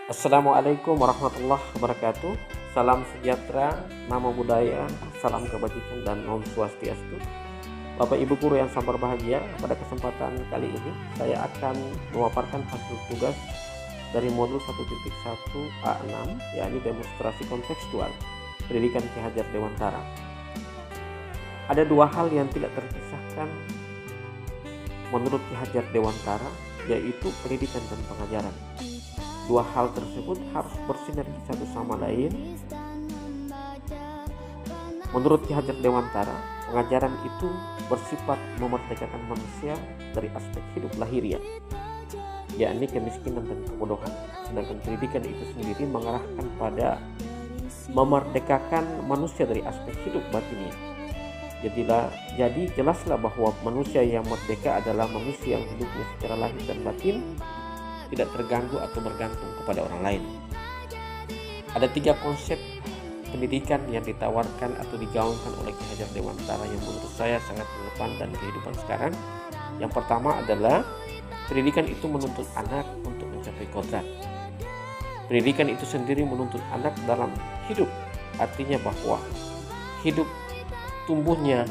Assalamualaikum warahmatullahi wabarakatuh. Salam sejahtera, namo buddhaya, salam kebajikan dan om swastiastu. Bapak Ibu guru yang sangat berbahagia, pada kesempatan kali ini saya akan memaparkan hasil tugas dari modul 1.1 A6, yakni demonstrasi kontekstual pendidikan Ki Hajar Dewantara. Ada dua hal yang tidak terpisahkan menurut Ki Hajar Dewantara, yaitu pendidikan dan pengajaran. Dua hal tersebut harus bersinergi satu sama lain. Menurut Ki Hajar Dewantara, pengajaran itu bersifat memerdekakan manusia dari aspek hidup lahiriah, yakni kemiskinan dan kebodohan. Sedangkan pendidikan itu sendiri mengarahkan pada memerdekakan manusia dari aspek hidup batinnya. Jadi jelaslah bahwa manusia yang merdeka adalah manusia yang hidupnya secara lahir dan batin tidak terganggu atau bergantung kepada orang lain. Ada tiga konsep pendidikan yang ditawarkan atau digaungkan oleh Ki Hajar Dewantara yang menurut saya sangat relevan dan kehidupan sekarang. Yang pertama adalah pendidikan itu menuntut anak untuk mencapai kodrat. Pendidikan itu sendiri menuntut anak dalam hidup, artinya bahwa hidup tumbuhnya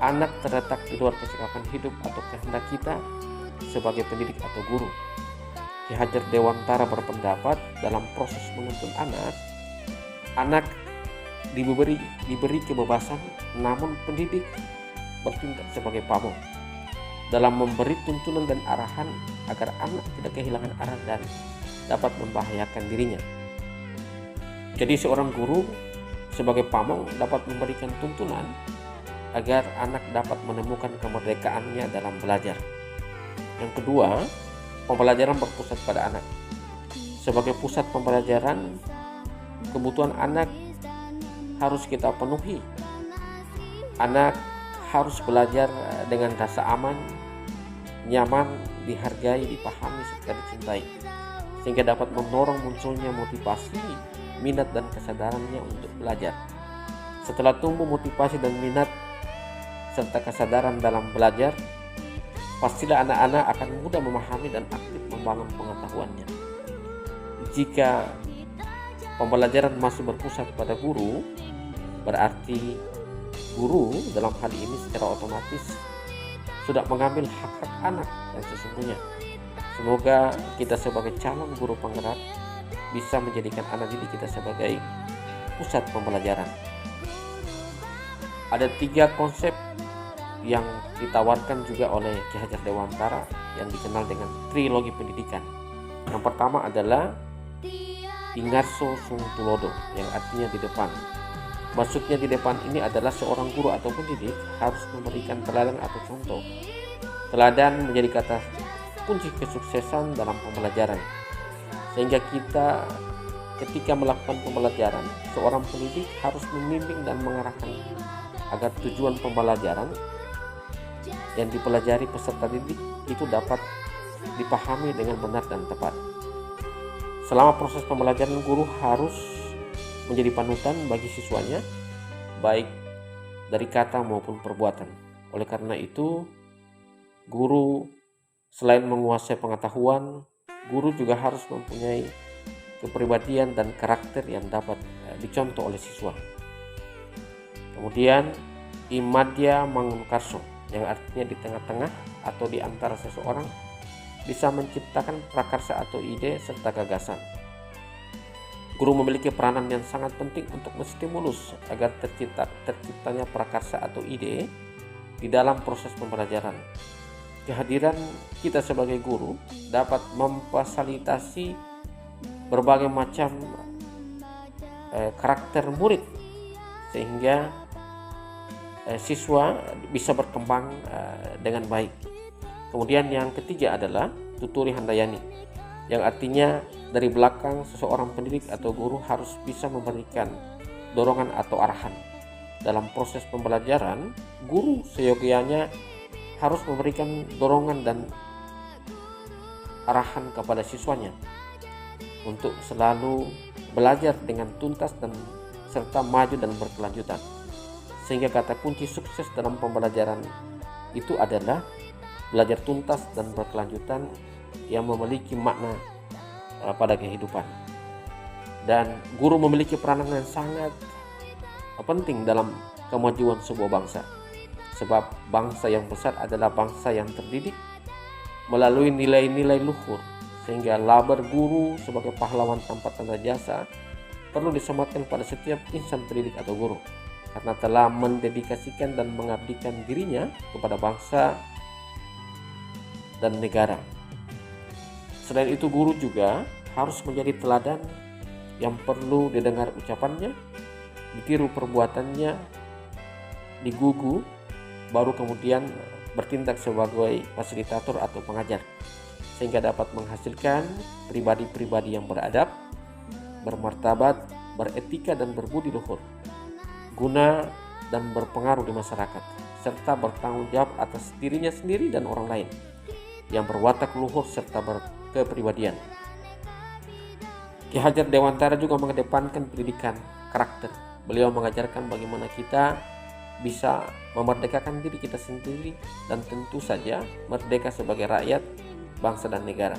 anak terletak di luar kecakapan hidup atau kehendak kita sebagai pendidik atau guru. Ki Hajar Dewantara berpendapat dalam proses menuntun anak diberi kebebasan, namun pendidik bertindak sebagai pamong dalam memberi tuntunan dan arahan agar anak tidak kehilangan arah dan dapat membahayakan dirinya. Jadi seorang guru sebagai pamong dapat memberikan tuntunan agar anak dapat menemukan kemerdekaannya dalam belajar. Yang kedua, pembelajaran berpusat pada anak. Sebagai pusat pembelajaran, kebutuhan anak harus kita penuhi. Anak harus belajar dengan rasa aman, nyaman, dihargai, dipahami, serta dicintai, sehingga dapat mendorong munculnya motivasi, minat, dan kesadarannya untuk belajar. Setelah tumbuh motivasi dan minat serta kesadaran dalam belajar, pastilah anak-anak akan mudah memahami dan aktif membangun pengetahuannya. Jika pembelajaran masih berpusat pada guru, berarti guru dalam hal ini secara otomatis sudah mengambil hak-hak anak yang sesungguhnya. Semoga kita sebagai calon guru penggerak bisa menjadikan anak didik kita sebagai pusat pembelajaran. Ada tiga konsep yang ditawarkan juga oleh Ki Hajar Dewantara yang dikenal dengan trilogi pendidikan. Yang pertama adalah Ingarso Sung Tulodo, yang artinya di depan. Maksudnya di depan ini adalah seorang guru atau pendidik harus memberikan teladan atau contoh. Teladan menjadi kata kunci kesuksesan dalam pembelajaran, sehingga kita ketika melakukan pembelajaran, seorang pendidik harus membimbing dan mengarahkan agar tujuan pembelajaran yang dipelajari peserta didik itu dapat dipahami dengan benar dan tepat. Selama proses pembelajaran, guru harus menjadi panutan bagi siswanya, baik dari kata maupun perbuatan. Oleh karena itu, guru selain menguasai pengetahuan, guru juga harus mempunyai kepribadian dan karakter yang dapat dicontoh oleh siswa. Kemudian Imadya Mangunkarso, yang artinya di tengah-tengah atau di antara seseorang, bisa menciptakan prakarsa atau ide serta gagasan. Guru memiliki peranan yang sangat penting untuk menstimulus agar terciptanya prakarsa atau ide di dalam proses pembelajaran. Kehadiran kita sebagai guru dapat memfasilitasi berbagai macam karakter murid, sehingga siswa bisa berkembang dengan baik. Kemudian yang ketiga adalah Tuturi Handayani, yang artinya dari belakang seseorang pendidik atau guru harus bisa memberikan dorongan atau arahan. Dalam proses pembelajaran, guru seyogianya harus memberikan dorongan dan arahan kepada siswanya untuk selalu belajar dengan tuntas dan serta maju dan berkelanjutan. Sehingga kata kunci sukses dalam pembelajaran itu adalah belajar tuntas dan berkelanjutan yang memiliki makna pada kehidupan. Dan guru memiliki peranan yang sangat penting dalam kemajuan sebuah bangsa. Sebab bangsa yang besar adalah bangsa yang terdidik melalui nilai-nilai luhur, sehingga labor guru sebagai pahlawan tanpa tanda jasa perlu disematkan pada setiap insan pendidik atau guru, karena telah mendedikasikan dan mengabdikan dirinya kepada bangsa dan negara. Selain itu, guru juga harus menjadi teladan yang perlu didengar ucapannya, ditiru perbuatannya, digugu, baru kemudian bertindak sebagai fasilitator atau pengajar, sehingga dapat menghasilkan pribadi-pribadi yang beradab, bermartabat, beretika dan berbudi luhur, guna dan berpengaruh di masyarakat, serta bertanggung jawab atas dirinya sendiri dan orang lain, yang berwatak luhur serta berkepribadian. Ki Hajar Dewantara juga mengedepankan pendidikan karakter. Beliau mengajarkan bagaimana kita bisa memerdekakan diri kita sendiri dan tentu saja merdeka sebagai rakyat, bangsa dan negara.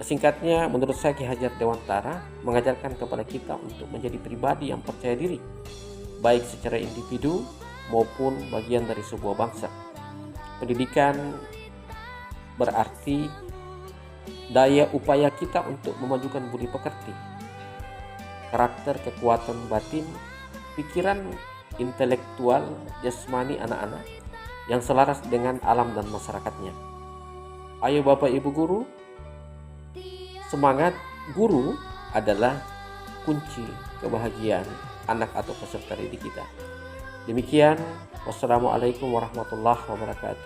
Singkatnya, menurut saya Ki Hajar Dewantara mengajarkan kepada kita untuk menjadi pribadi yang percaya diri, baik secara individu maupun bagian dari sebuah bangsa. Pendidikan berarti daya upaya kita untuk memajukan budi pekerti, karakter, kekuatan batin, pikiran, intelektual, jasmani anak-anak yang selaras dengan alam dan masyarakatnya. Ayo Bapak Ibu guru, semangat guru adalah kunci kebahagiaan anak atau peserta didik kita. Demikian, wassalamualaikum warahmatullahi wabarakatuh.